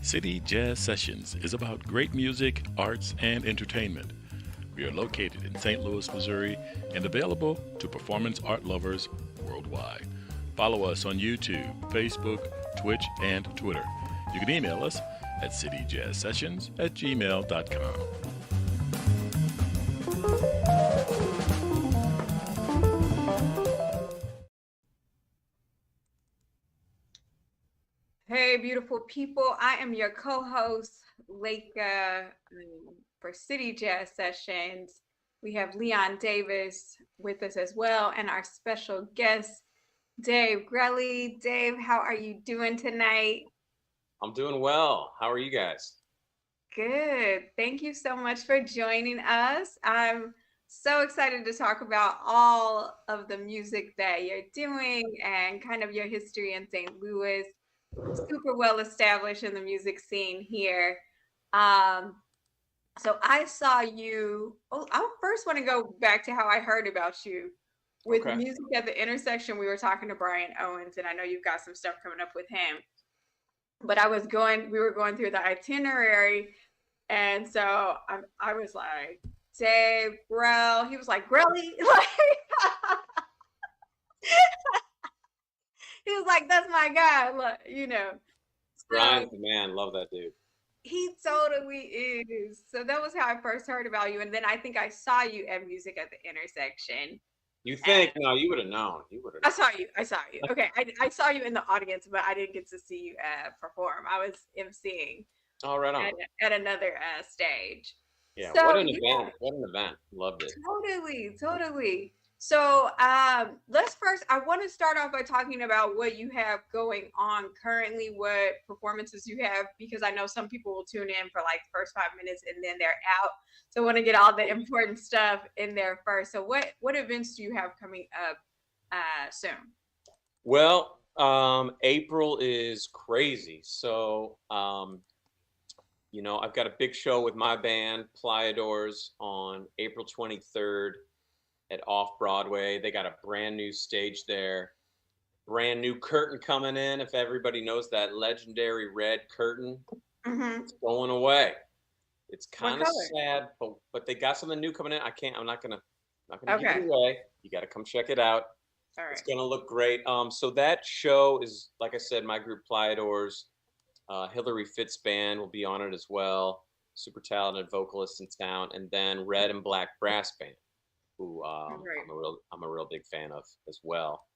City Jazz Sessions is about great music, arts, and entertainment. We are located in St. Louis, Missouri, and available to performance art lovers worldwide. Follow us on YouTube, Facebook, Twitch, and Twitter. You can email us at cityjazzsessions@gmail.com. Hey, beautiful people. I am your co-host, Leica, for City Jazz Sessions. We have Leon Davis with us as well, and our special guest, Dave Grelle. Dave, how are you doing tonight? I'm doing well. How are you guys? Good. Thank you so much for joining us. I'm so excited to talk about all of the music that you're doing and kind of your history in St. Louis. Super well established in the music scene here. Um, so I saw you. Oh, I first want to go back to how I heard about you with Okay. music at the intersection. We were talking to Brian Owens, and I know you've got some stuff coming up with him. But we were going through the itinerary, and so I was like, Dave Grelle. He was like, Grelle, like he was like, that's my guy, Brian's the man. Love that dude. He totally is. So that was how I first heard about you. And then I think I saw you at Music at the Intersection. You think? No, you would have known. You would have. I saw you. I saw you. Okay. I saw you in the audience, but I didn't get to see you perform. I was emceeing Oh, right on. at another stage. Yeah. So, What an event. What an event. Loved it. Totally. So let's first, I want to start off by talking about what you have going on currently, what performances you have, because I know some people will tune in for like the first 5 minutes and then they're out. So I want to get all the important stuff in there first. So what events do you have coming up soon? Well, April is crazy. So, I've got a big show with my band, Playadors, on April 23rd at Off Broadway. They got a brand new stage there, brand new curtain coming in. If everybody knows that legendary red curtain, It's going away. It's kind of sad, but they got something new coming in. I'm not gonna give it away. You got to come check it out. All right. It's gonna look great. So that show is, like I said, my group Playadors. Hillary Fitz band will be on it as well. Super talented vocalist in town, and then Red and Black Brass Band, who I'm a real big fan of as well.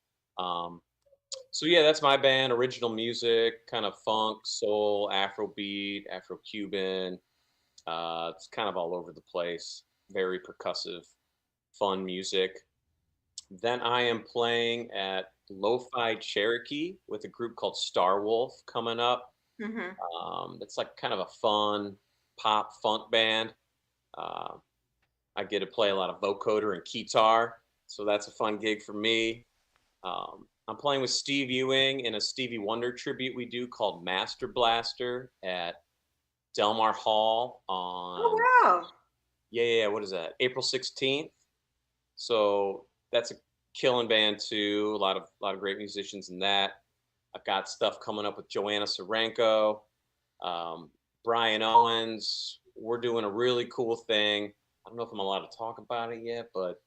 So yeah, that's my band. Original music, kind of funk, soul, Afrobeat, Afro-Cuban. It's kind of all over the place. Very percussive, fun music. Then I am playing at Lo-Fi Cherokee with a group called Starwolf coming up. It's like kind of a fun pop funk band. I get to play a lot of vocoder and guitar, so that's a fun gig for me. I'm playing with Steve Ewing in a Stevie Wonder tribute we do called Master Blaster at Delmar Hall on. Oh wow! Yeah. What is that? April 16th. So that's a killing band too. A lot of great musicians in that. I've got stuff coming up with Joanna Serenko, Brian Owens. We're doing a really cool thing. I don't know if I'm allowed to talk about it yet, but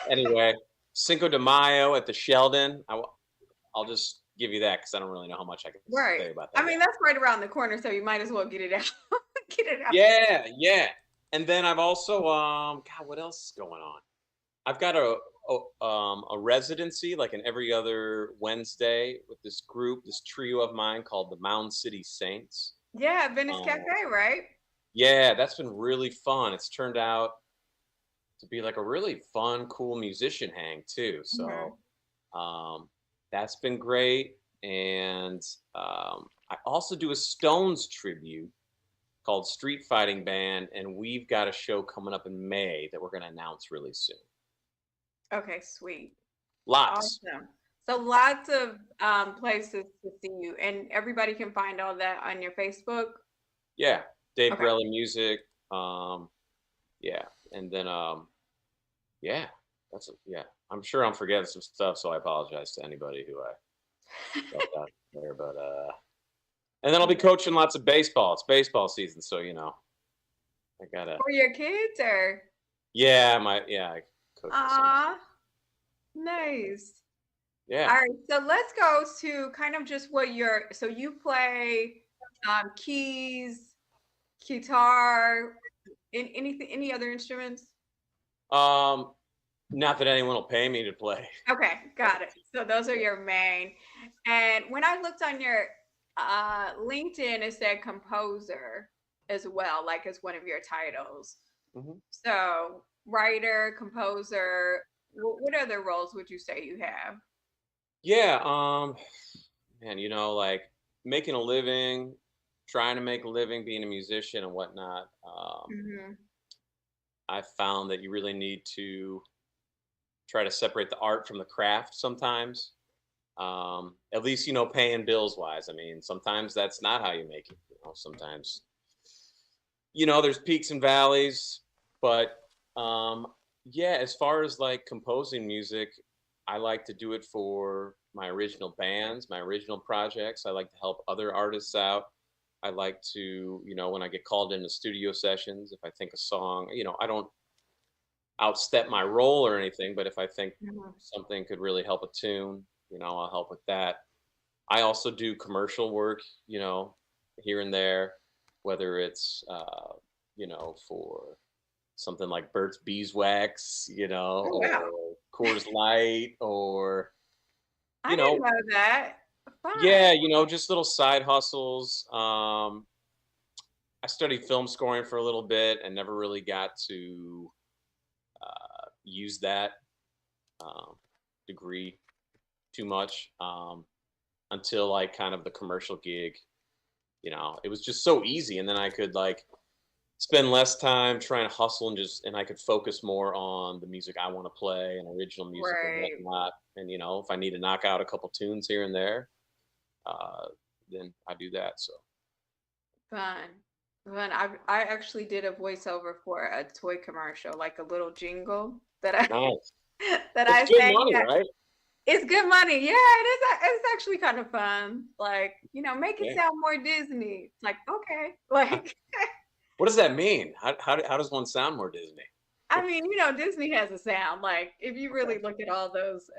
anyway, Cinco de Mayo at the Sheldon. I'll just give you that because I don't really know how much I can say about that. I mean, that's right around the corner, so you might as well get it out. Get it out. Yeah. And then I've also, God, what else is going on? I've got a residency like in every other Wednesday with this group, this trio of mine called the Mound City Saints. Yeah, Venice Cafe, right? Yeah, that's been really fun. It's turned out to be like a really fun, cool musician hang too. So that's been great. And I also do a Stones tribute called Street Fighting Band, and we've got a show coming up in May that we're going to announce really soon. Okay, sweet. Lots. Awesome. So lots of places to see you, and everybody can find all that on your Facebook. Yeah, Dave Grelle Music. Yeah, and then I'm sure I'm forgetting some stuff, so I apologize to anybody who I left out there. But And then I'll be coaching lots of baseball. It's baseball season, so I gotta. For your kids, or? Yeah, I coach. Ah, nice. Yeah. All right, so let's go to kind of just what so you play keys, guitar, any other instruments? Not that anyone will pay me to play. Okay, got it. So those are your main. And when I looked on your LinkedIn, it said composer as well, like as one of your titles. Mm-hmm. So writer, composer, what other roles would you say you have? Yeah, man, like making a living, trying to make a living, being a musician and whatnot. I found that you really need to try to separate the art from the craft sometimes. At least, paying bills wise. I mean, sometimes that's not how you make it. Sometimes, there's peaks and valleys, but yeah, as far as like composing music, I like to do it for my original bands, my original projects. I like to help other artists out. I like to, when I get called into studio sessions, if I think a song, I don't outstep my role or anything, but if I think something could really help a tune, I'll help with that. I also do commercial work, here and there, whether it's, for something like Burt's Beeswax, Oh, wow. or Coors Light, or, I didn't know that. Fun. yeah, just little side hustles. I studied film scoring for a little bit and never really got to use that degree too much until like kind of the commercial gig. It was just so easy, and then I could like spend less time trying to hustle and I could focus more on the music I want to play and original music Right. and whatnot. And if I need to knock out a couple tunes here and there, then I do that. So Fun. Fun. I actually did a voiceover for a toy commercial, like a little jingle that I nice. that It's I good sang. money, right? It's good money. Yeah, it is. It's actually kind of fun. Like, make it Yeah. sound more Disney. It's like, okay. Like, What does that mean? How does one sound more Disney? I mean, Disney has a sound. Like, if you really look at all those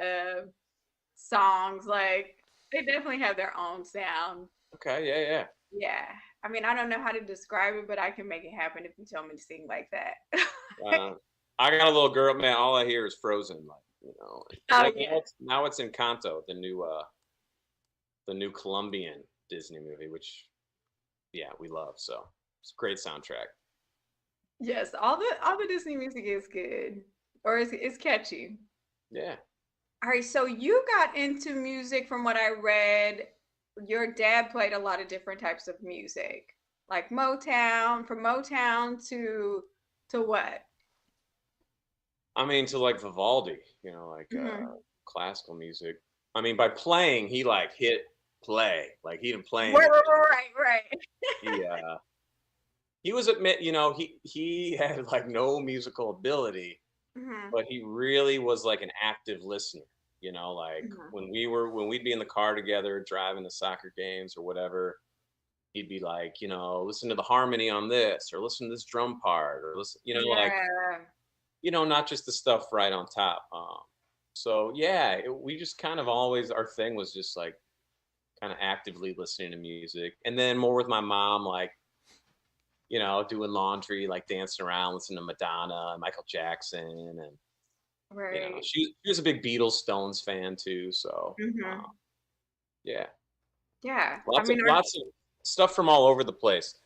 songs, like they definitely have their own sound. Okay, yeah. Yeah. I mean, I don't know how to describe it, but I can make it happen if you tell me to sing like that. I got a little girl, man. All I hear is Frozen, like Oh, now it's Encanto, the new Colombian Disney movie, which we love. So it's a great soundtrack. Yes, all the Disney music is good, or it's catchy. Yeah. All right, so you got into music from what I read. Your dad played a lot of different types of music, like Motown, from Motown to what? I mean, to like Vivaldi, classical music. I mean, by playing, he like hit play, like he didn't play. Right. He was he had like no musical ability, but he really was like an active listener. Like when we'd be in the car together driving to soccer games or whatever, he'd be like, listen to the harmony on this, or listen to this drum part, or listen, like, not just the stuff right on top. So yeah, we just kind of always, our thing was just like kind of actively listening to music, and then more with my mom, like, doing laundry, like dancing around, listening to Madonna and Michael Jackson, and she was a big Beatles, Stones fan too. So yeah, lots of stuff from all over the place,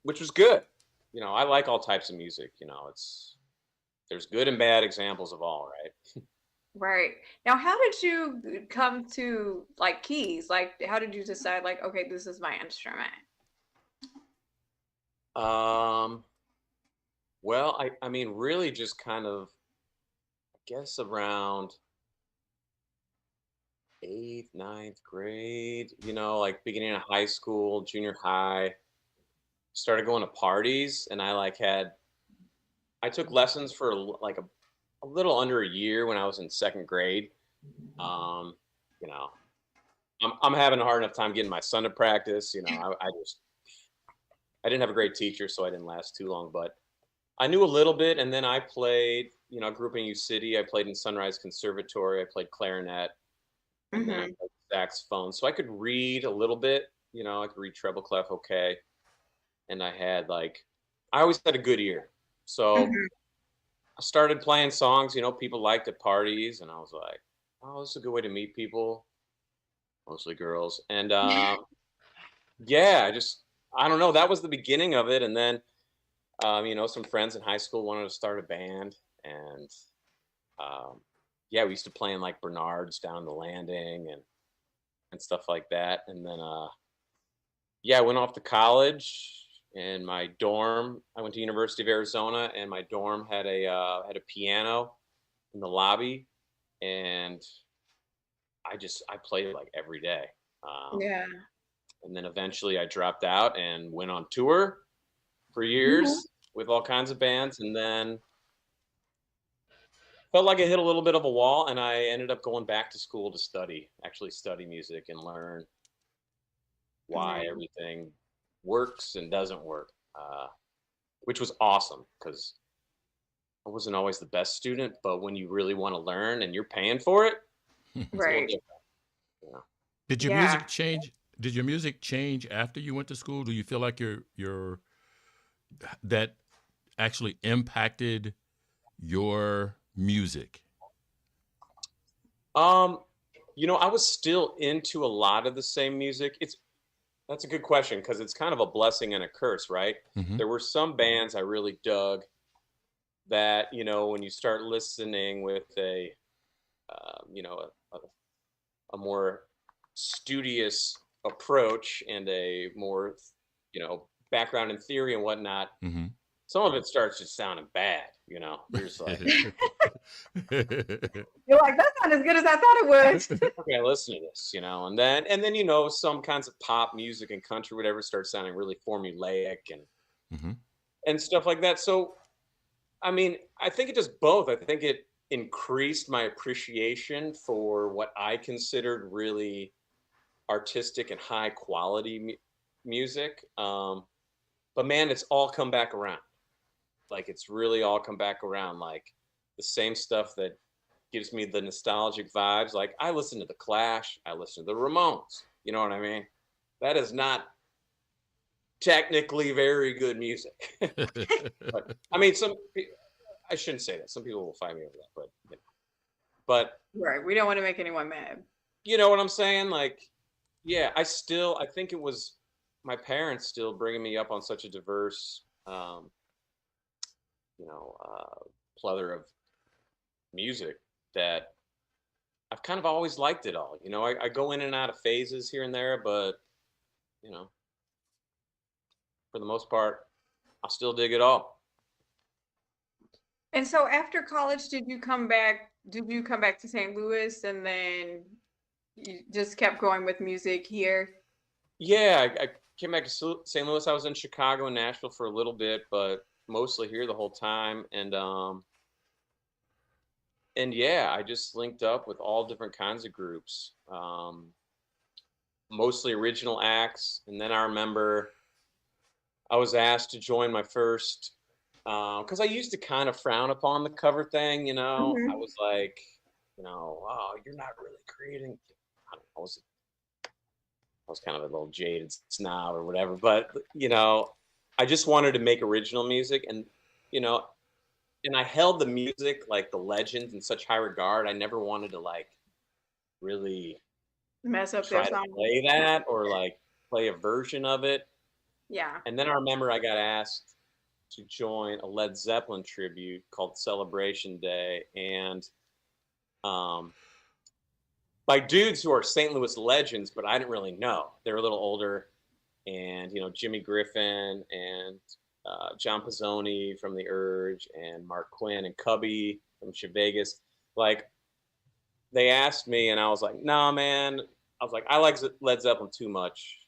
which was good. I like all types of music. There's good and bad examples of all, right? Right. Now, how did you come to like keys? Like, how did you decide, like, okay, this is my instrument? Well, I mean, really just kind of, I guess around 8th, 9th grade, like beginning of high school, junior high, started going to parties, and I took lessons for like a little under a year when I was in 2nd grade. You know, I'm having a hard enough time getting my son to practice. You know, I didn't have a great teacher, so I didn't last too long. But I knew a little bit, and then I played. You know, I grew up in U City. I played in Sunrise Conservatory. I played clarinet, and then I Hmm. played saxophone. So I could read a little bit. You know, I could read treble clef okay, and I always had a good ear. So Hmm. I started playing songs. You know, people liked at parties, and I was like, oh, this is a good way to meet people, mostly girls. And yeah, I don't know. That was the beginning of it, and then you know, some friends in high school wanted to start a band, and um, yeah, we used to play in like Bernard's down the landing and stuff like that. And then yeah, I went off to college. In my dorm, I went to University of Arizona, and my dorm had a piano in the lobby, and I played it like every day. Um, Yeah. and then eventually I dropped out and went on tour for Mhm. years with all kinds of bands, and then felt like I hit a little bit of a wall, and I ended up going back to school to actually study music and learn why Right. everything works and doesn't work, which was awesome because I wasn't always the best student, but when you really want to learn and you're paying for it, it's a little Right. different. You know? Did your Yeah. music change? Did your music change after you went to school? Do you feel like your that actually impacted your music? Um, you know, I was still into a lot of the same music. That's a good question because it's kind of a blessing and a curse, right? Hmm. There were some bands I really dug that, you know, when you start listening with you know, a more studious approach and a more, you know, background in theory and whatnot, Hmm. some of it starts just sounding bad. You know, you're just like, You're like, that's not as good as I thought it was. okay, listen to this, you know, and then you know, some kinds of pop music and country, whatever, starts sounding really formulaic Hmm. and stuff like that. So, I mean, I think it does both. I think it increased my appreciation for what I considered really artistic and high quality music. But man, it's all come back around. Like it's really all come back around. Like the same stuff that gives me the nostalgic vibes. Like I listen to the Clash, I listen to the Ramones. You know what I mean? That is not technically very good music. But I mean, I shouldn't say that. Some people will fight me over that, but you know. But Right. We don't want to make anyone mad. you know what I'm saying? Like, yeah, I think it was my parents still bringing me up on such a diverse, you know, plethora of music that I've kind of always liked it all. You know, I go in and out of phases here and there, but you know, for the most part, I still dig it all. And so after college, did you come back? Did you come back to St. Louis and then you just kept going with music here? Yeah, I came back to St. Louis. I was in Chicago and Nashville for a little bit, but mostly here the whole time. And yeah, I just linked up with all different kinds of groups, mostly original acts. And then I remember I was asked to join my first, because I used to kind of frown upon the cover thing. You know, I Hmm. was like, you know, oh, you're not really creating. I don't know, I was kind of a little jaded snob or whatever, but you know, I just wanted to make original music, and you know, and I held the music like the legends in such high regard. I never wanted to like really Mess up their try to song. play that or like play a version of it. Yeah. And then I remember I got asked to join a Led Zeppelin tribute called Celebration Day, and um, by dudes who are St. Louis legends, but I didn't really know. They're a little older, and you know Jimmy Griffin and John Pizzoni from The Urge, and Mark Quinn and Cubby from Vegas. Like they asked me, and I was like, "Nah, man." I was like, "I like Led Zeppelin too much.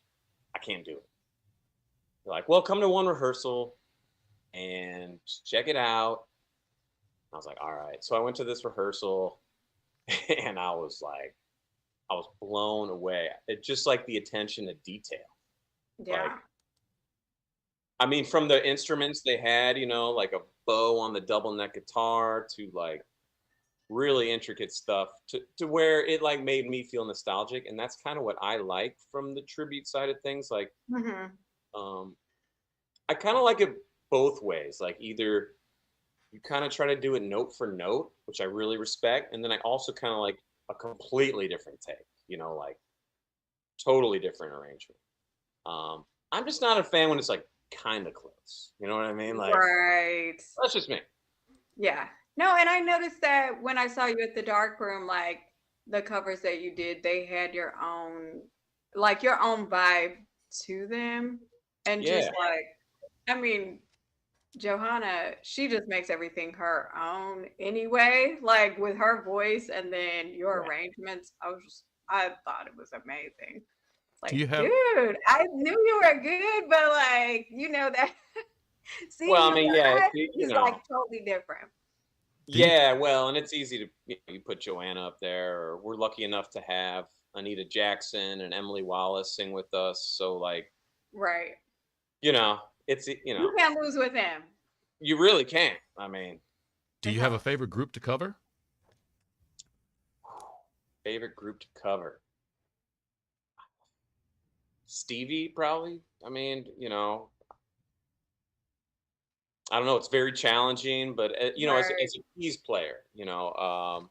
I can't do it." They're like, "Well, come to one rehearsal and just check it out." I was like, "All right." So I went to this rehearsal, and I was like, I was blown away. It just like the attention to detail. Like, Yeah. I mean, from the instruments they had, you know, like a bow on the double neck guitar to like really intricate stuff to where it like made me feel nostalgic. And that's kind of what I like from the tribute side of things. Like, Hmm. um, I kind of like it both ways. Like either you kind of try to do it note for note, which I really respect. And then I also kind of like a completely different take, you know, like totally different arrangement. I'm just not a fan when it's like kind of close. You know what I mean? Like, Right. that's just me. Yeah. No, and I noticed that when I saw you at the dark room, like the covers that you did, they had your own vibe to them. And just Yeah. like, I mean, Johanna, she just makes everything her own anyway, like with her voice and then your Yeah. arrangements. I thought it was amazing. Do Like, you have dude, I knew you were good, but like, you know that seeing Well, I you mean, yeah, live you is like know, totally different. do you yeah, well, and it's easy to you put Joanna up there. Or we're lucky enough to have Anita Jackson and Emily Wallace sing with us. So like, Right. you know, it's You can't lose with him. you really can't. I mean, do you have a favorite group to cover? favorite group to cover. Stevie probably. I mean, you know, I don't know. It's very challenging, but you know, Right. as a keys player, you know,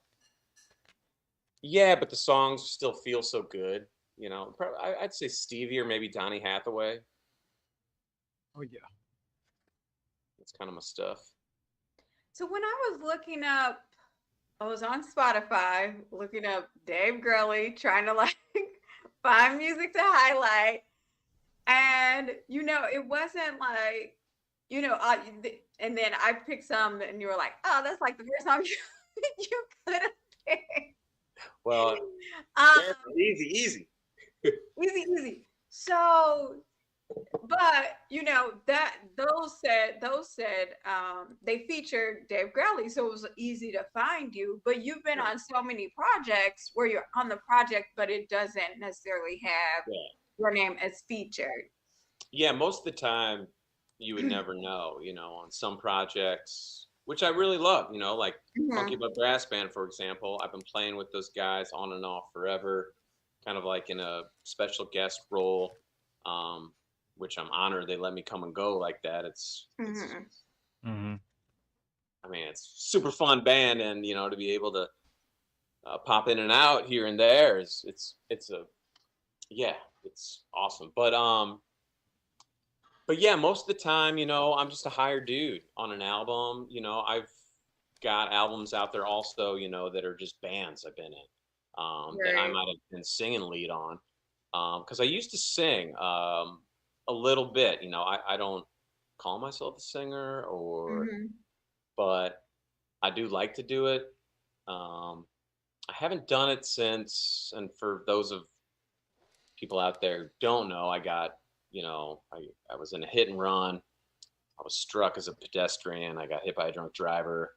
yeah, but the songs still feel so good. You know, I'd say Stevie or maybe Donny Hathaway. Oh yeah. That's kind of my stuff. So when I was looking up, I was on Spotify looking up Dave Grelle, trying to like find music to highlight. And it wasn't like, and then I picked some and you were like, oh, that's like the first song you could have picked. Well, Um, easy, easy. easy. So, but that those said they featured Dave Grelle, so it was easy to find you. But you've been on so many projects where you're on the project, but it doesn't necessarily have Yeah. your name as featured. Yeah, most of the time you would never know, you know, on some projects, which I really love, you know, like Funky Mhm. Butt Brass Band, for example. I've been playing with those guys on and off forever, kind of like in a special guest role, which I'm honored they let me come and go like that. It's Mhm. Mm-hmm. I mean, it's super fun band, and you know, to be able to pop in and out here and there it's a yeah, it's awesome. But yeah, most of the time, you know, I'm just a hired dude on an album. You know, I've got albums out there also, you know, that are just bands I've been in, that I Right. might have been singing lead on. Because I used to sing a little bit. You know, I don't call myself a singer, Mhm. but I do like to do it. Um, I haven't done it since, and for those of people out there who don't know, you know, I was in a hit and run. I was struck as a pedestrian. I got hit by a drunk driver.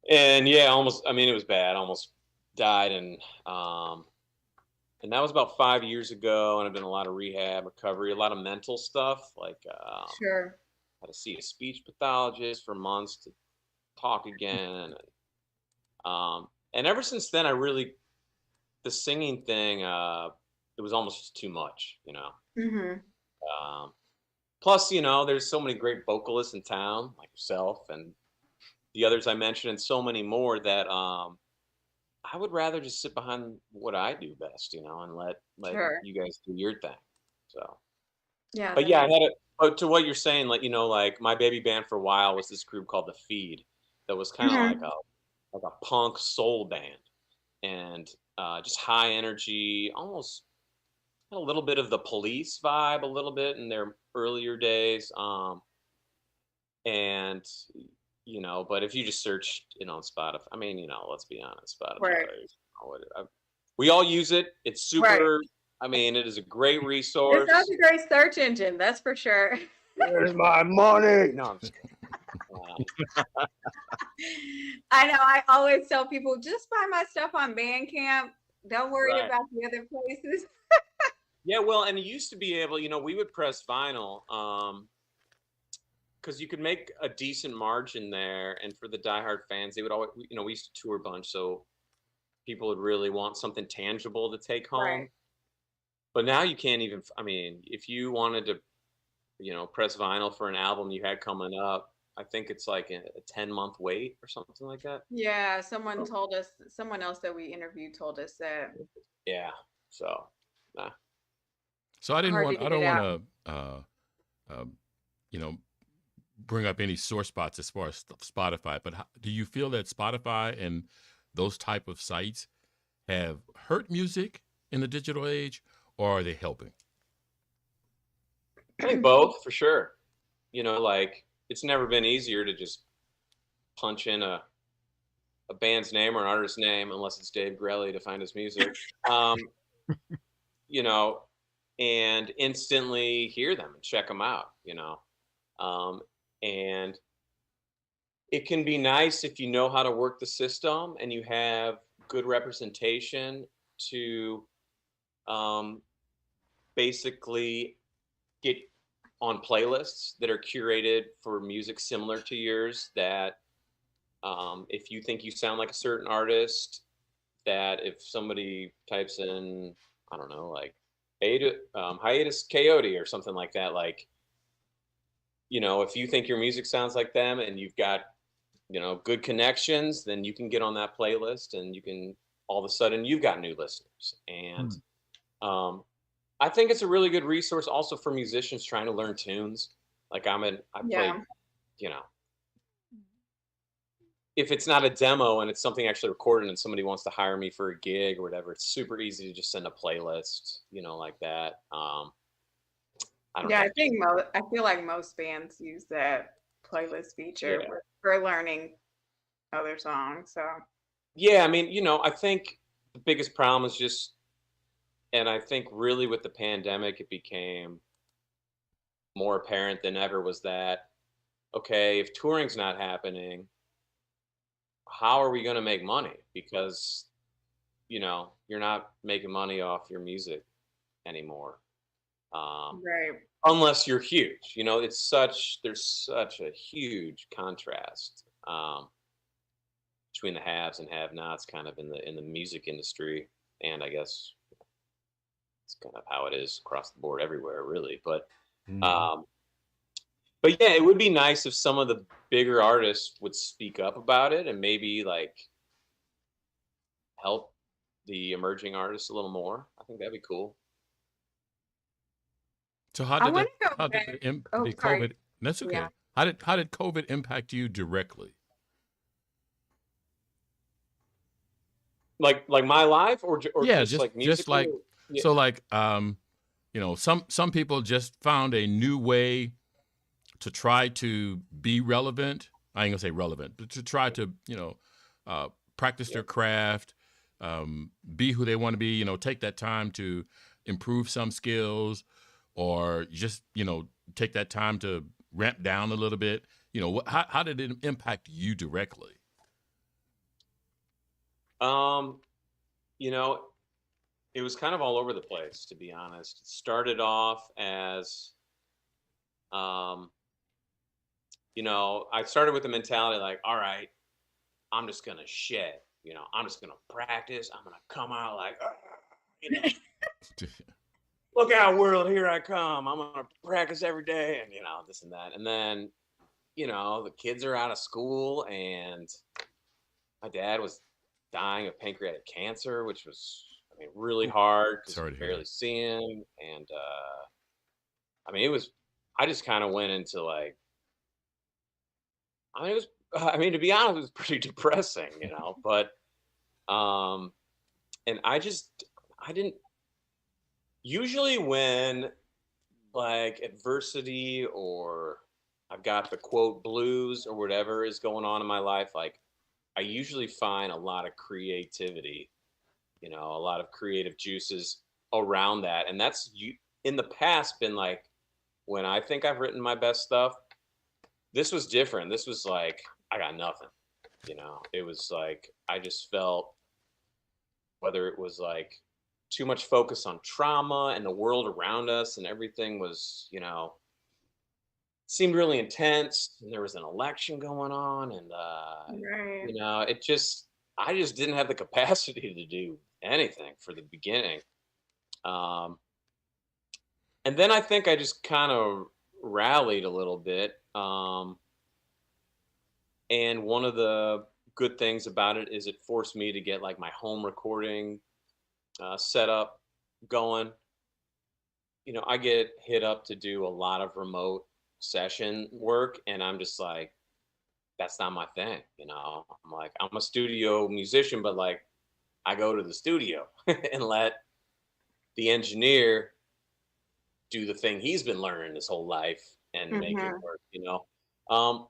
And yeah, almost, I mean, it was bad. Almost died. And that was about 5 years ago. And I've been a lot of rehab, recovery, a lot of mental stuff. Like, Sure. had to see a speech pathologist for months to talk again. And ever since then, the singing thing, it was almost too much, you know. Mhm. Um, Plus, you know, there's so many great vocalists in town, like yourself and the others I mentioned, and so many more that I would rather just sit behind what I do best, you know, and let Sure. you guys do your thing. So, Yeah, but that yeah, I makes had it. But to what you're saying, like you know, like my baby band for a while was this group called The Feed, that was kind of Mhm. like a punk soul band, and just high energy, almost a little bit of the Police vibe, a little bit in their earlier days. And you know, but if you just search it on Spotify, I mean, you know, let's be honest, Spotify. Right. We all use it. It's Right. super. I mean, it is a great It's not resource. a great search engine, that's for sure. Where's my money? No, I'm just kidding. I know. I always tell people just buy my stuff on Bandcamp. They'll worry Right. about the other places. Yeah, well, and you used to be able, we would press vinyl, because you could make a decent margin there, and for the diehard fans, they would always, we used to tour a bunch, so people would really want something tangible to take Right. home. But now you can't even. I mean, if you wanted to, press vinyl for an album you had coming up, I think it's like a 10-month wait or something like that. Yeah, someone else that we interviewed told us that Yeah. So, nah. So I hard to get don't it want out. to, you know, bring up any sore spots as far as Spotify, but do you feel that Spotify and those type of sites have hurt music in the digital age, or are they helping? I think both for sure. Like it's never been easier to just punch in a band's name or an artist's name, unless it's Dave Grelle, to find his music. Um, you know, and instantly hear them and check them out. And it can be nice if you know how to work the system and you have good representation to um, basically get on playlists that are curated for music similar to yours. That if you think you sound like a certain artist, that if somebody types in, I don't know, like hiatus coyote or something like that, like, if you think your music sounds like them and you've got, good connections, then you can get on that playlist and you can, all of a sudden you've got new listeners. And um, I think it's a really good resource also for musicians trying to learn tunes. Like I play, Yeah. you know, if it's not a demo and it's something actually recorded and somebody wants to hire me for a gig or whatever, it's super easy to just send a playlist, like that. I don't Yeah, know. I feel like most bands use that playlist feature Yeah. for learning other songs. So Yeah. I mean, I think the biggest problem is just, and I think really with the pandemic, it became more apparent than ever, was that, okay, if touring's not happening, how are we going to make money? Because, you're not making money off your music anymore. right. Unless you're huge, there's such a huge contrast between the haves and have-nots kind of in the music industry. And I guess it's kind of how it is across the board everywhere, really. Um, but yeah, it would be nice if some of the bigger artists would speak up about it and maybe like help the emerging artists a little more. I think that'd be cool. So I want to go how did back. Oh, did sorry. COVID? That's Yeah. okay. How did COVID impact you directly? Like my life, or Yeah, just like just musically. like Yeah. so like some people just found a new way to try to be relevant. I ain't gonna say relevant, but to try to practice their craft, be who they want to be. Take that time to improve some skills, or just take that time to ramp down a little bit. How did it impact you directly? Um, it was kind of all over the place, to be honest. It started off as, um, I started with the mentality like, all right, I'm just gonna shed. I'm just gonna practice. I'm gonna come out like, look out, world, here I come. I'm gonna practice every day, and this and that. And then, the kids are out of school, and my dad was dying of pancreatic cancer, which was, really hard because you Sorry could to hear barely that. see him. And it was, I just kind of went into like, it was, to be honest, it was pretty depressing, but, and I didn't, usually when like adversity or I've got the quote blues or whatever is going on in my life, like I usually find a lot of creativity, a lot of creative juices around that. And that's in the past been like, when I think I've written my best stuff, this was different. This was like, I got nothing, it was like, I just felt, whether it was like too much focus on trauma and the world around us, and everything was, seemed really intense. And there was an election going on, and Right. I just didn't have the capacity to do anything for the beginning. Um, and then I think I just kind of rallied a little bit. And one of the good things about it is it forced me to get like my home recording setup going. I get hit up to do a lot of remote session work, and I'm just like, that's not my thing. I'm like, I'm a studio musician, but like, I go to the studio and let the engineer do the thing he's been learning his whole life and make it Mm-hmm. work. Um,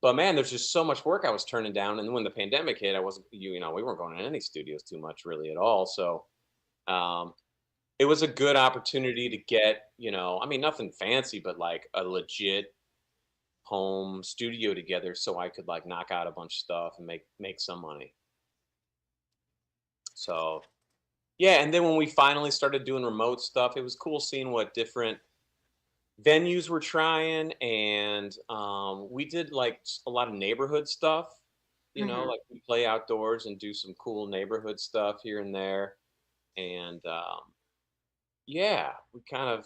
but man, there's just so much work I was turning down. And when the pandemic hit, I wasn't, we weren't going to any studios too much really at all. So um, it was a good opportunity to get, I mean, nothing fancy, but like a legit home studio together so I could like knock out a bunch of stuff and make some money. So yeah, and then when we finally started doing remote stuff, it was cool seeing what different venues were trying, and we did like a lot of neighborhood stuff. Mm-hmm. Like we play outdoors and do some cool neighborhood stuff here and there, and yeah, we kind of,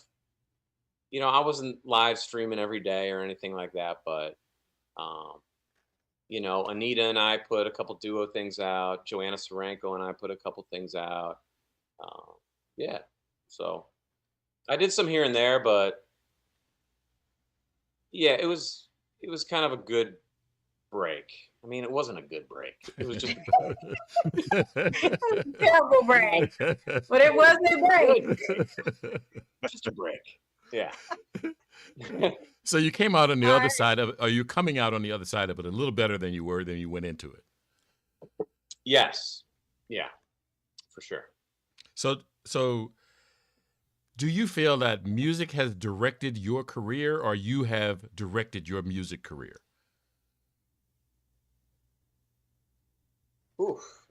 I wasn't live streaming every day or anything like that, but um, Anita and I put a couple duo things out. Joanna Serenko and I put a couple things out. Um, yeah, so I did some here and there, but yeah, it was kind of a good break. I mean, it wasn't a good break. It was just Terrible break, but it was a break. just a break. Yeah. So you came out on the All other right. side of it, or you're coming out on the other side of it a little better than you were than you went into it. Yes. Yeah, for sure. So do you feel that music has directed your career, or you have directed your music career? Oof.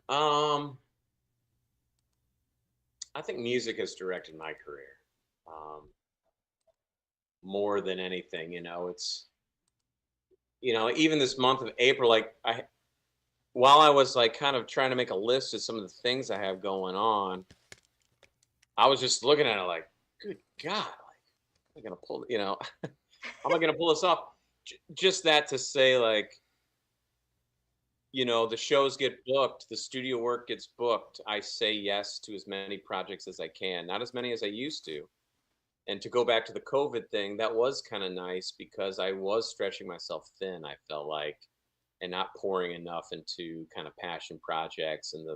I think music has directed my career um, more than anything. It's even this month of April, like while I was like kind of trying to make a list of some of the things I have going on, I was just looking at it like, good God, like, am I gonna pull? How am I gonna pull this off? Just that to say, like, the shows get booked, the studio work gets booked. I say yes to as many projects as I can, not as many as I used to. And to go back to the COVID thing, that was kind of nice because I was stretching myself thin, I felt like, and not pouring enough into kind of passion projects and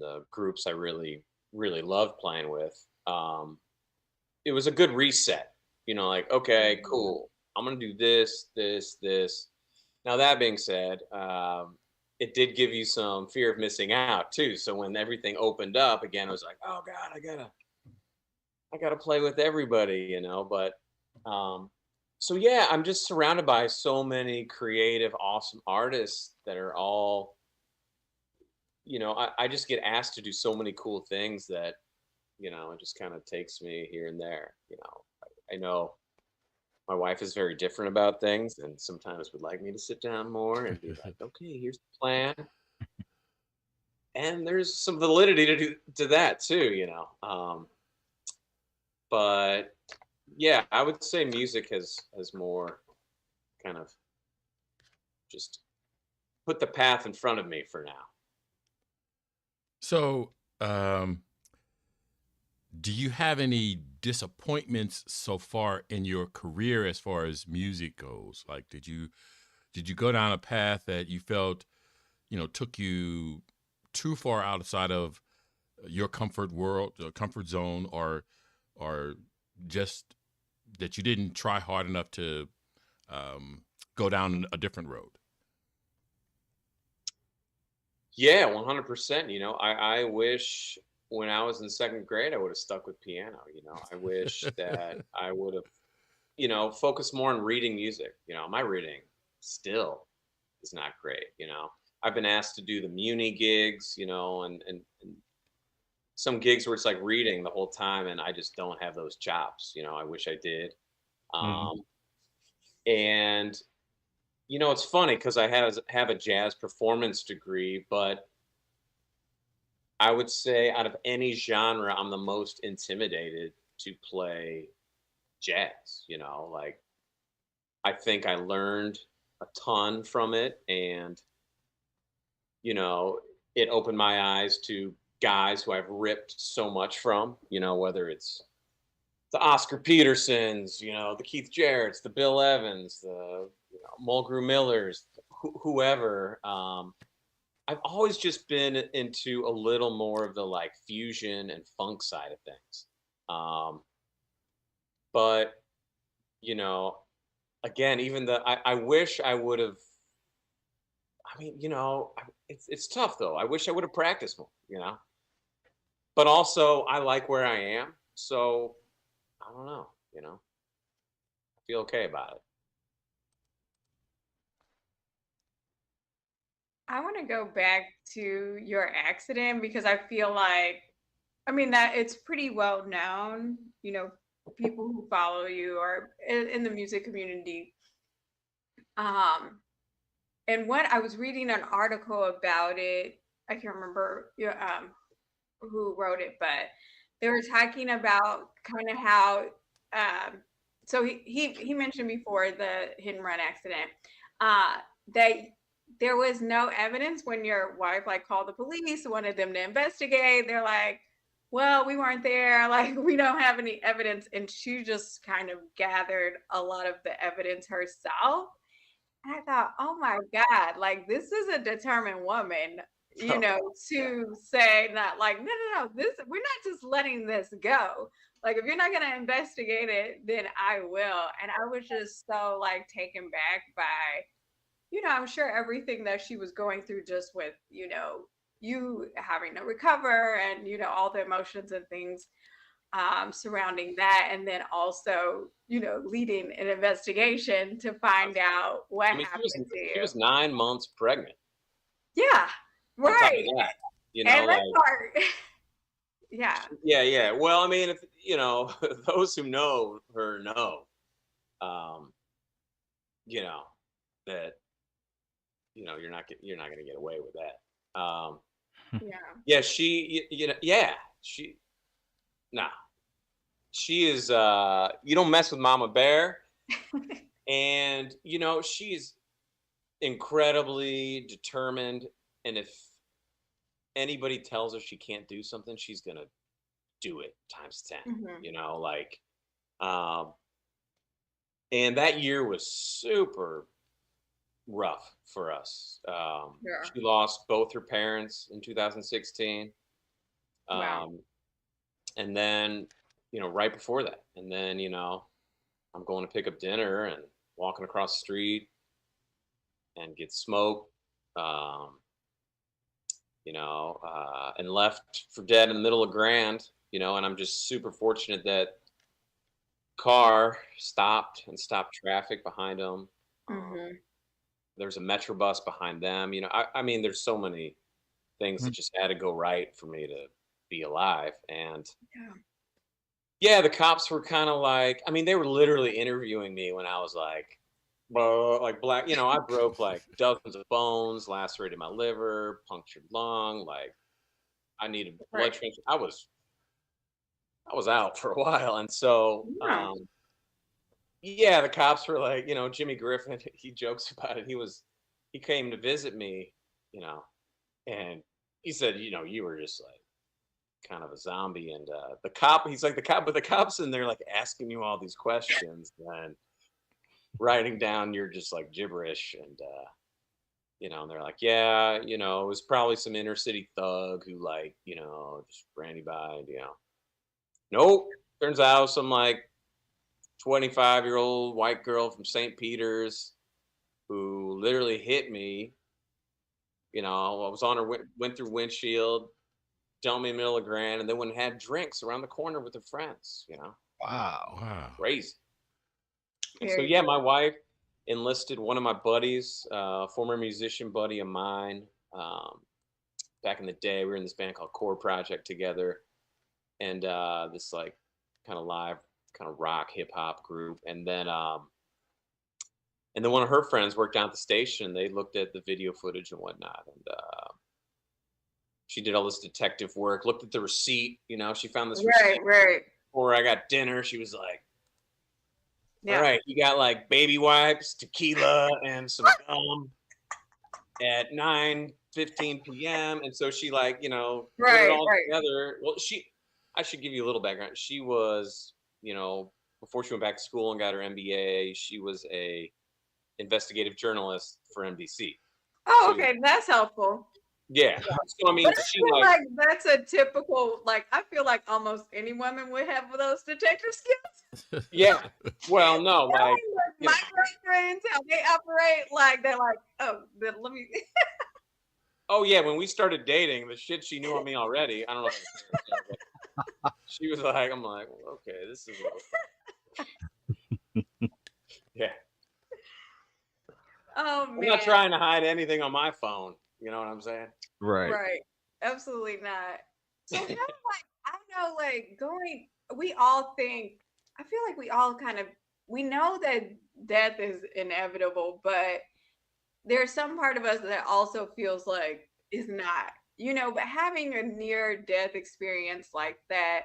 the groups I really, really love playing with. It was a good reset, like, okay, cool. I'm going to do this, this, this. Now, that being said, it did give you some fear of missing out too. So when everything opened up again, it was like, oh God, I gotta play with everybody. But so yeah, I'm just surrounded by so many creative, awesome artists that are all, I just get asked to do so many cool things that, it just kind of takes me here and there. I know my wife is very different about things and sometimes would like me to sit down more and be like, okay, here's the plan. And there's some validity to that too. But yeah, I would say music has more kind of just put the path in front of me for now. So, do you have any disappointments so far in your career as far as music goes? Like, did you go down a path that you felt, took you too far outside of your comfort zone, or just that you didn't try hard enough to go down a different road? Yeah, 100%. I wish when I was in second grade, I would have stuck with piano. I wish that I would have, focused more on reading music. My reading still is not great. I've been asked to do the Muni gigs, and some gigs where it's like reading the whole time, and I just don't have those chops. I wish I did. Mhm. And it's funny because I have a jazz performance degree, but I would say out of any genre, I'm the most intimidated to play jazz. Like I think I learned a ton from it, and it opened my eyes to guys who I've ripped so much from. Whether it's the Oscar Petersons, the Keith Jarrett's, the Bill Evans, the Mulgrew Millers, whoever. I've always just been into a little more of the like fusion and funk side of things. But again, even I wish I would have. I mean, it's tough though. I wish I would have practiced more. But also, I like where I am, so I don't know. I feel okay about it. I want to go back to your accident because I feel like, I mean, that it's pretty well known, people who follow you or in the music community. And what I was reading an article about it, I can't remember who wrote it, but they were talking about kind of how, so he mentioned before the hit and run accident, that there was no evidence when your wife like called the police, wanted them to investigate. They're like, well, we weren't there. Like, we don't have any evidence. And she just kind of gathered a lot of the evidence herself. And I thought, oh my God, like this is a determined woman, to say that, like, no, we're not just letting this go. Like, if you're not going to investigate it, then I will. And I was just so like taken back by, I'm sure everything that she was going through just with, you having to recover and, all the emotions and things surrounding that. And then also, leading an investigation to find out what I mean, happened to she you. was 9 months pregnant. Yeah, On top of right. that, And like, that part, yeah. yeah. Well, I mean, if those who know her know, that you're not going to get away with that. Yeah. Yeah, she nah, she is. You don't mess with Mama Bear, and she's incredibly determined, and if anybody tells her she can't do something, she's gonna do it times 10. Mm-hmm. Like, and that year was super rough for us. Yeah. She lost both her parents in 2016. Wow. And then, right before that, and then, I'm going to pick up dinner and walking across the street and get smoked, and left for dead in the middle of Grand, and I'm just super fortunate that car stopped traffic behind them. Mm-hmm. There's a Metro bus behind them. I mean, there's so many things that just had to go right for me to be alive. And yeah, the cops were kind of like, I mean, they were literally interviewing me when I was like black, I broke like dozens of bones, lacerated my liver, punctured lung, like I needed blood transfusion. I was out for a while. And so, Yeah. yeah, the cops were like, Jimmy Griffin, he jokes about it. He came to visit me, and he said, you were just like kind of a zombie. And he's like, but the cops in there like asking you all these questions and writing down your just like gibberish. And, and they're like, yeah, it was probably some inner city thug who like, just ran you by, and, nope. Turns out some like 25-year-old white girl from St. Peter's who literally hit me. I was on her, went through windshield, dumped me in the middle of Grand, and then went and had drinks around the corner with her friends. Wow. Crazy. And so, yeah, my wife enlisted one of my buddies, former musician buddy of mine. Back in the day, we were in this band called Core Project together. and this like kind of live, kind of rock hip hop group. And then one of her friends worked down at the station. They looked at the video footage and whatnot, and she did all this detective work. Looked at the receipt. You know, she found this receipt Right. before I got dinner. She was like, Yeah. "All right, you got like baby wipes, tequila, and some gum at 9:15 p.m." And so she like, you know, put it all together. Well, I should give you a little background. She was, you know, before she went back to school and got her MBA, she was a investigative journalist for NBC. Oh, So, okay, that's helpful. Yeah. So I mean, But I she feel like that's a typical, like, I feel like almost any woman would have those detective skills. Yeah. Well, no, like my girlfriends, how they operate, like they're like, oh, then let me. Oh yeah, when we started dating, the shit she knew on me already. I don't know. But she was like, I'm like, well, okay, this is. Yeah. Oh man. I'm not trying to hide anything on my phone. You know what I'm saying? Right. Right. Absolutely not. So kind of like, I know, like we all think, I feel like we all kind of, we know that death is inevitable, but there's some part of us that also feels like it's not, you know, but having a near death experience like that,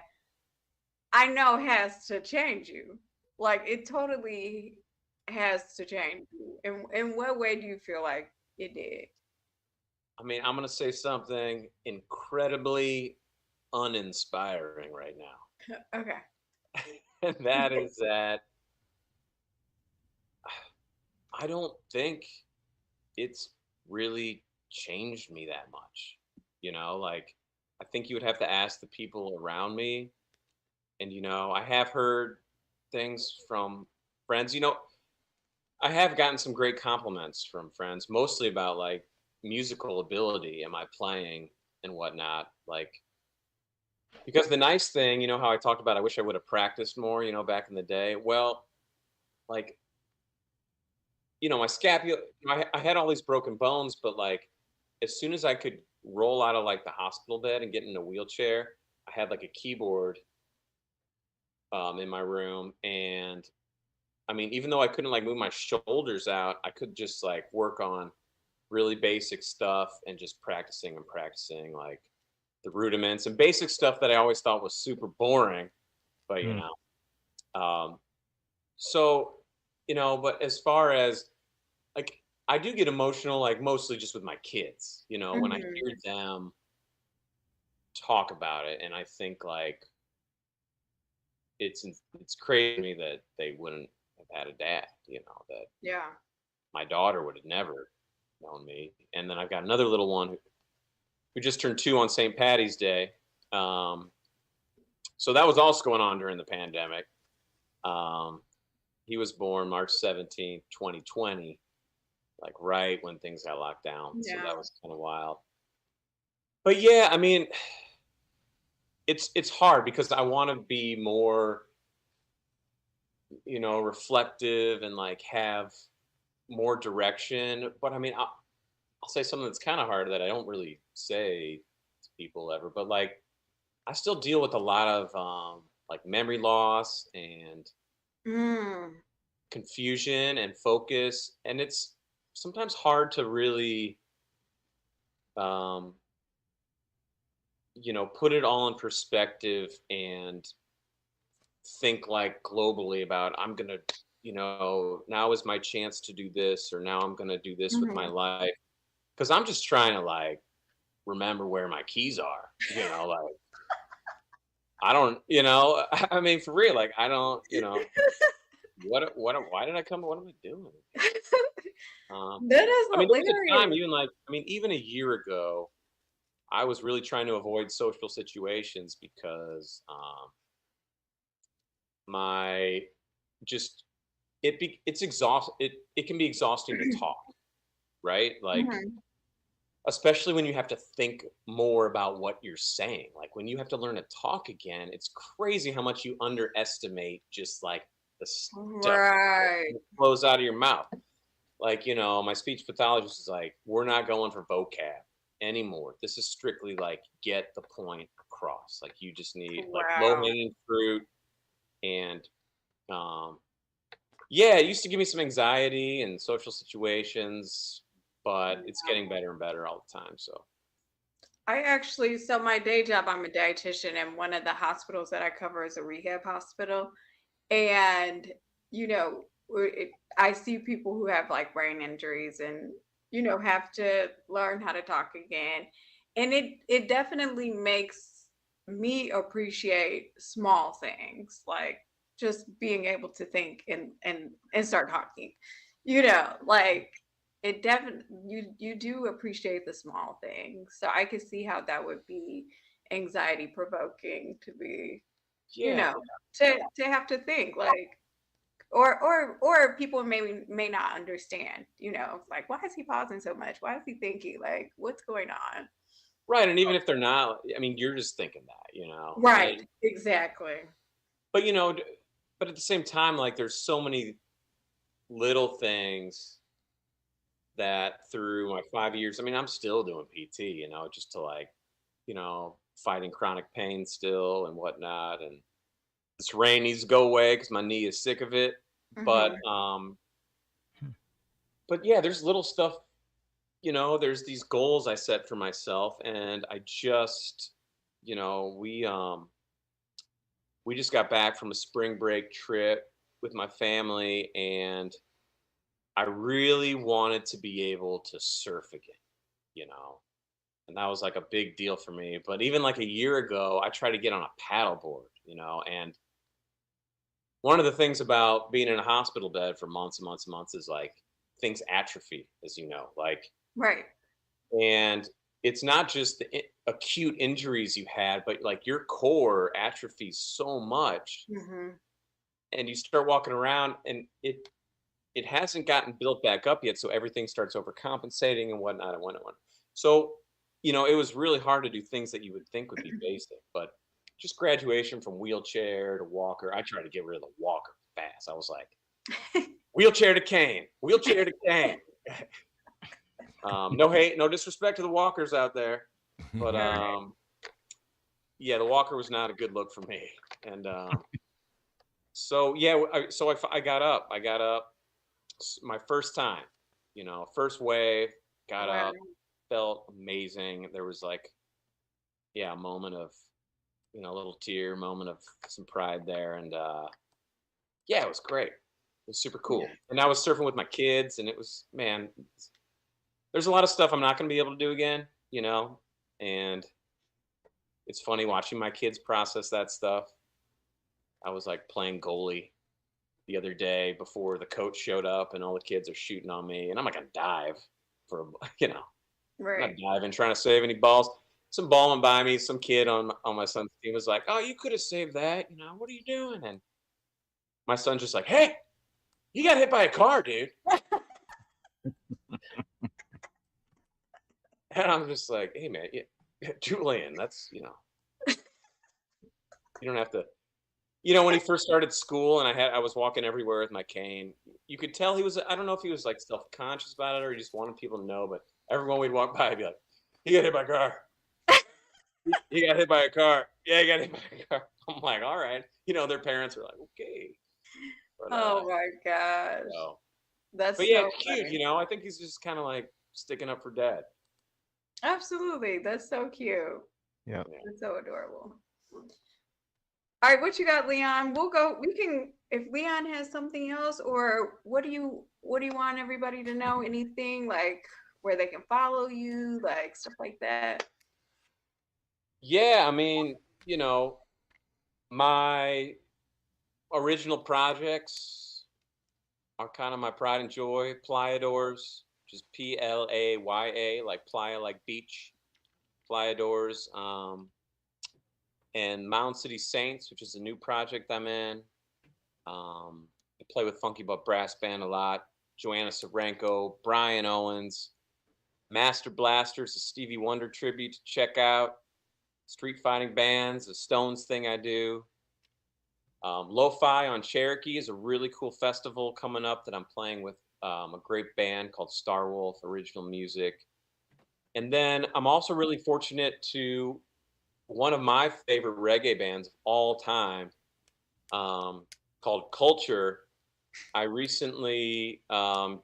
I know has to change you. Like it totally has to change you. In what way do you feel like it did? I mean, I'm gonna say something incredibly uninspiring right now. Okay. And that is that I don't think it's really changed me that much. You know, like I think you would have to ask the people around me. And you know, I have heard things from friends. You know, I have gotten some great compliments from friends, mostly about like musical ability and my playing and whatnot. Like, because the nice thing, you know, how I talked about, I wish I would have practiced more, you know, back in the day. Well, like, you know, my scapula, I had all these broken bones, but like, as soon as I could roll out of like the hospital bed and get in a wheelchair, I had like a keyboard in my room. And I mean, even though I couldn't like move my shoulders out, I could just like work on really basic stuff and just practicing like the rudiments and basic stuff that I always thought was super boring, but you know, so, you know, but as far as like, I do get emotional, like mostly just with my kids, you know, when I hear them talk about it. And I think like, it's crazy to me that they wouldn't have had a dad, you know, that my daughter would have never known me. And then I've got another little one who just turned 2 on St. Patty's Day. So that was also going on during the pandemic. He was born March 17th, 2020, like right when things got locked down. So that was kind of wild. But yeah, I mean, it's hard because I want to be more, you know, reflective and like have more direction. But I mean, I'll say something that's kind of hard that I don't really say to people ever. But like, I still deal with a lot of like memory loss and confusion and focus, and it's sometimes hard to really you know, put it all in perspective and think like globally about I'm gonna, you know, now is my chance to do this, or now I'm gonna do this with my life, because I'm just trying to like remember where my keys are, you know, like I don't, you know, I mean for real, like I don't, you know, why did I come? What am I doing? That is I mean, there was hilarious. a time even like, I mean, even a year ago, I was really trying to avoid social situations because my just it's it can be exhausting to talk, right? Like especially when you have to think more about what you're saying. Like when you have to learn to talk again, it's crazy how much you underestimate just like the stuff that flows out of your mouth. Like, you know, my speech pathologist is like, we're not going for vocab. anymore. This is strictly like get the point across. Like you just need like low Wow. hanging fruit. And yeah, it used to give me some anxiety in social situations, but it's getting better and better all the time. So I actually, so my day job, I'm a dietitian, and one of the hospitals that I cover is a rehab hospital. And, you know, I see people who have like brain injuries and, have to learn how to talk again. And it definitely makes me appreciate small things, like just being able to think and start talking. Like it definitely you do appreciate the small things. So I could see how that would be anxiety provoking to be, you yeah, know, to have to think like or people may not understand, like why is he pausing so much? Why is he thinking? Like what's going on? right. And even if they're not, I mean, you're just thinking that, Right, exactly. but but at the same time, like there's so many little things that through my 5 years, I mean, I'm still doing PT, just to like, fighting chronic pain still and whatnot. And this rain needs to go away because my knee is sick of it. But Hmm. but yeah, there's little stuff, there's these goals I set for myself, and I just, you know, we just got back from a spring break trip with my family, and I really wanted to be able to surf again, you know. And that was like a big deal for me. But even like a year ago, I tried to get on a paddleboard, and one of the things about being in a hospital bed for months and months and months is like things atrophy, as you know, like, Right. and it's not just the acute injuries you had, but like your core atrophies so much, Hmm. and you start walking around, and it hasn't gotten built back up yet, so everything starts overcompensating and whatnot and whatnot. So, it was really hard to do things that you would think would be basic, but just graduation from wheelchair to walker. I tried to get rid of the walker fast. I was like, wheelchair to cane, wheelchair to cane. No hate, no disrespect to the walkers out there, but Right. yeah, the walker was not a good look for me. And so yeah, I got up. I got up my first time, first wave, got Wow. up, felt amazing. There was like, yeah, a moment of, a little tear, moment of some pride there. And yeah, it was great. It was super Yeah. cool. And I was surfing with my kids, and it was, man, there's a lot of stuff I'm not going to be able to do again, and it's funny watching my kids process that stuff. I was like playing goalie the other day before the coach showed up, and all the kids are shooting on me, and I'm like, a dive for, I'm not Right. diving, trying to save any balls. Some ball went by me. Some kid on my son's team was like, "Oh, you could have saved that. What are you doing?" And my son's just like, "Hey, you got hit by a car, dude." And I'm just like, "Hey, man, yeah, Julian, that's you don't have to." When he first started school, and I was walking everywhere with my cane, you could tell he was. I don't know if he was like self conscious about it or he just wanted people to know. But everyone we'd walk by, I'd be like, "He got hit by a car. He got hit by a car. Yeah, he got hit by a car." I'm like, "All right." Their parents are like, "Okay," but Oh my gosh. so, but That's yeah, so it's cute. funny. I think he's just kind of like sticking up for dad. Absolutely. That's so cute. Yeah. Yeah. That's so adorable. All right, what you got, Leon? We can, if Leon has something else, or what do you want everybody to know? Anything like where they can follow you, like stuff like that? Yeah, I mean, my original projects are kind of my pride and joy. Playadors, which is Playa, like playa, like beach. Playadors, and Mound City Saints, which is a new project I'm in. I play with Funky Butt Brass Band a lot. Joanna Serenko, Brian Owens, Master Blasters, a Stevie Wonder tribute to check out. Street Fighting Bands, a Stones thing I do. Lo-Fi on Cherokee is a really cool festival coming up that I'm playing with a great band called Starwolf, original music. And then I'm also really fortunate to one of my favorite reggae bands of all time, called Culture. I recently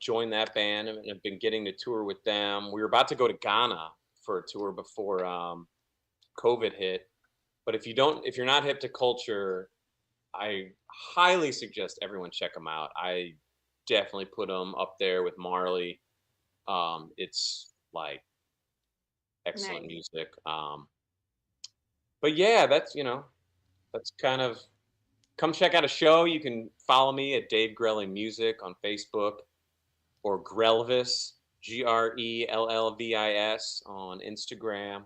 joined that band and have been getting to tour with them. We were about to go to Ghana for a tour before COVID hit. But if you're not hip to Culture, I highly suggest everyone check them out. I definitely put them up there with Marley. It's like excellent Nice. music. But yeah, that's kind of, come check out a show. You can follow me at Dave Grelle Music on Facebook, or Grelvis, Grellvis on Instagram.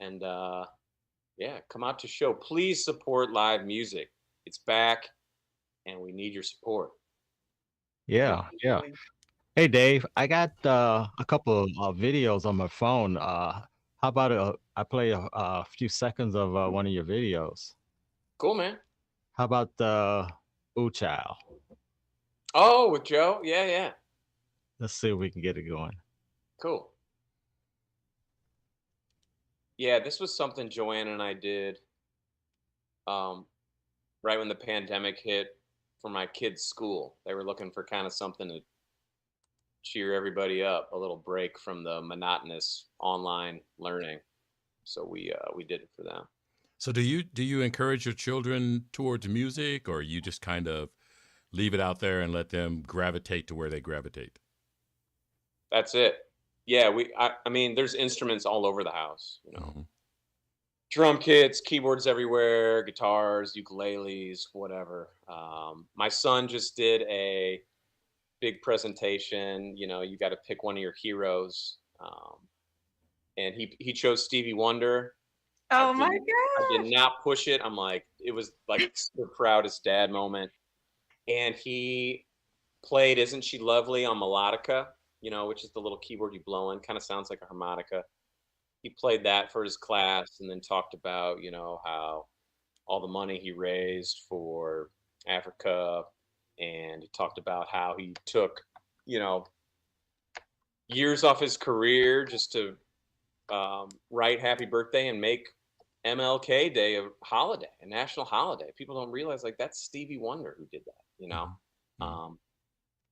And yeah, come out to show. Please support live music. It's back and we need your support. Yeah, yeah. Hey, Dave, I got a couple of videos on my phone. How about I play a few seconds of one of your videos? Cool, man. How about Ooh Child? Oh, with Joe? Yeah, yeah. Let's see if we can get it going. Cool. Yeah, this was something Joanna and I did um, right when the pandemic hit for my kids' school. They were looking for kind of something to cheer everybody up, a little break from the monotonous online learning. So we did it for them. So do you encourage your children towards music, or you just kind of leave it out there and let them gravitate to where they gravitate? That's it. Yeah, I mean, there's instruments all over the house, Hmm. drum kits, keyboards everywhere, guitars, ukuleles, whatever. My son just did a big presentation. You got to pick one of your heroes, and he chose Stevie Wonder. I Oh my didn't I did gosh. not push it. It was like the proudest dad moment. And he played "Isn't She Lovely" on melodica, which is the little keyboard you blow in, kind of sounds like a harmonica. He played that for his class and then talked about, how all the money he raised for Africa, and he talked about how he took, you know, years off his career just to write "Happy Birthday" and make MLK Day a holiday, a national holiday. People don't realize, like, that's Stevie Wonder who did that. Hmm.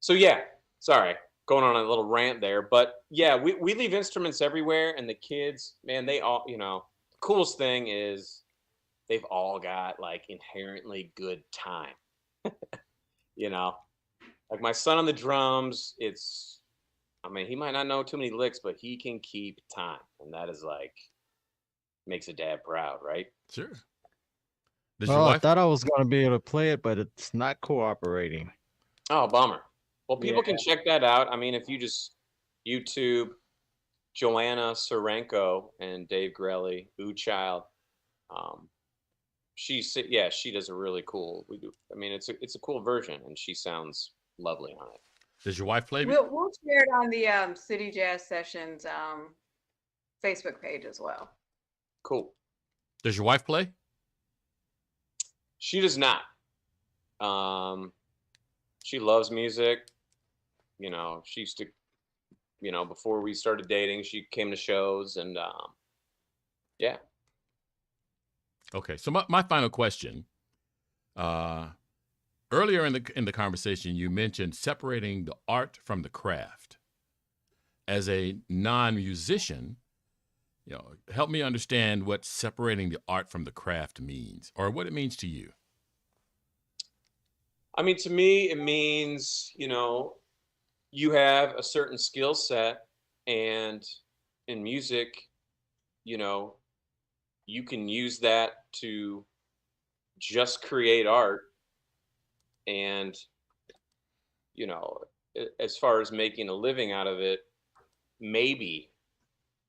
So yeah, sorry, going on a little rant there, but yeah, we leave instruments everywhere, and the kids, man, they all, the coolest thing is they've all got like inherently good time. you know, like my son on the drums, I mean, he might not know too many licks, but he can keep time, and that is like makes a dad proud, right? Sure. Does your Oh, I wife? thought I was going to be able to play it, but it's not cooperating. Oh, bummer. Well, Yeah. people can check that out. I mean, if you just YouTube Joanna Serenko and Dave Grelle, Ooh Child, um, she does a really cool. We do. I mean, it's a cool version, and she sounds lovely on it. Does your wife play? We'll share it on the City Jazz Sessions Facebook page as well. Cool. Does your wife play? She does not. She loves music. She used to, before we started dating, she came to shows, and yeah. Okay. So my final question. Earlier in the conversation, you mentioned separating the art from the craft. As a non-musician, help me understand what separating the art from the craft means, or what it means to you. I mean, to me, it means, you have a certain skill set, and in music, you can use that to just create art. And, as far as making a living out of it, maybe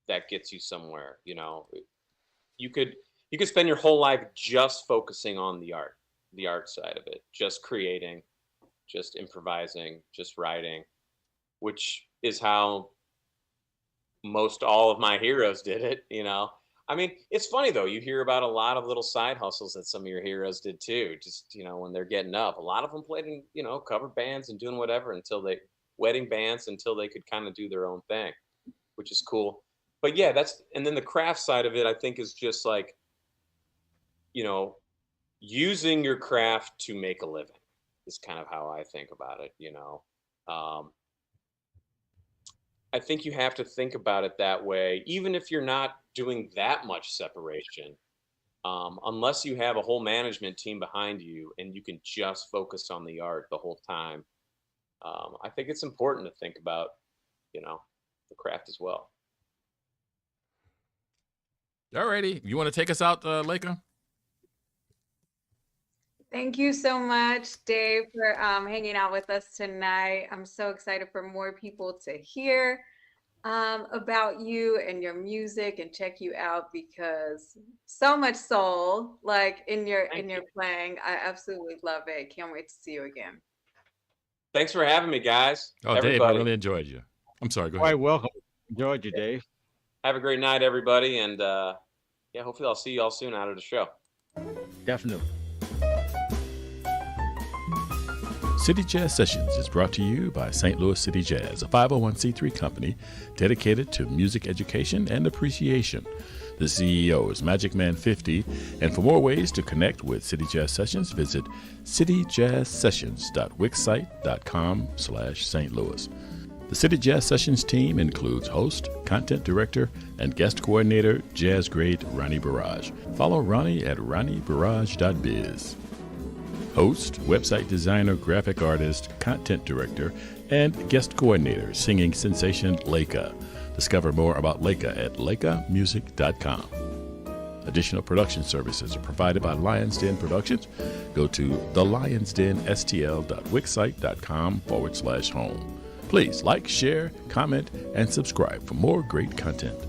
that gets you somewhere. You could spend your whole life just focusing on the art side of it, just creating, just improvising, just writing, which is how most all of my heroes did it. I mean, it's funny though, you hear about a lot of little side hustles that some of your heroes did too, just when they're getting up. A lot of them played in cover bands and doing whatever, wedding bands, until they could kind of do their own thing, which is cool. but yeah, and then the craft side of it, I think, is just like, using your craft to make a living is kind of how I think about it. I think you have to think about it that way, even if you're not doing that much separation. Unless you have a whole management team behind you and you can just focus on the art the whole time, I think it's important to think about, the craft as well. All righty. You want to take us out, Leica? Thank you so much, Dave, for hanging out with us tonight. I'm so excited for more people to hear about you and your music and check you out, because so much soul like in your playing. I absolutely love it. Can't wait to see you again. Thanks for having me, guys. Oh, everybody. Dave, I really enjoyed you. I'm sorry. Go ahead. Quite welcome. Enjoyed you, Dave. Have a great night, everybody, and hopefully I'll see you all soon out of the show. Definitely. City Jazz Sessions is brought to you by St. Louis City Jazz, a 501c3 company dedicated to music education and appreciation. The CEO is Magic Man 50, and for more ways to connect with City Jazz Sessions, visit cityjazzsessions.wixsite.com/St. Louis. The City Jazz Sessions team includes host, content director, and guest coordinator, jazz great Ronnie Barrage. Follow Ronnie at ronniebarrage.biz. Host, website designer, graphic artist, content director, and guest coordinator, singing sensation Leica. Discover more about Leica at leicamusic.com. Additional production services are provided by Lions Den Productions. Go to thelionsdenstl.wixsite.com/home. Please like, share, comment, and subscribe for more great content.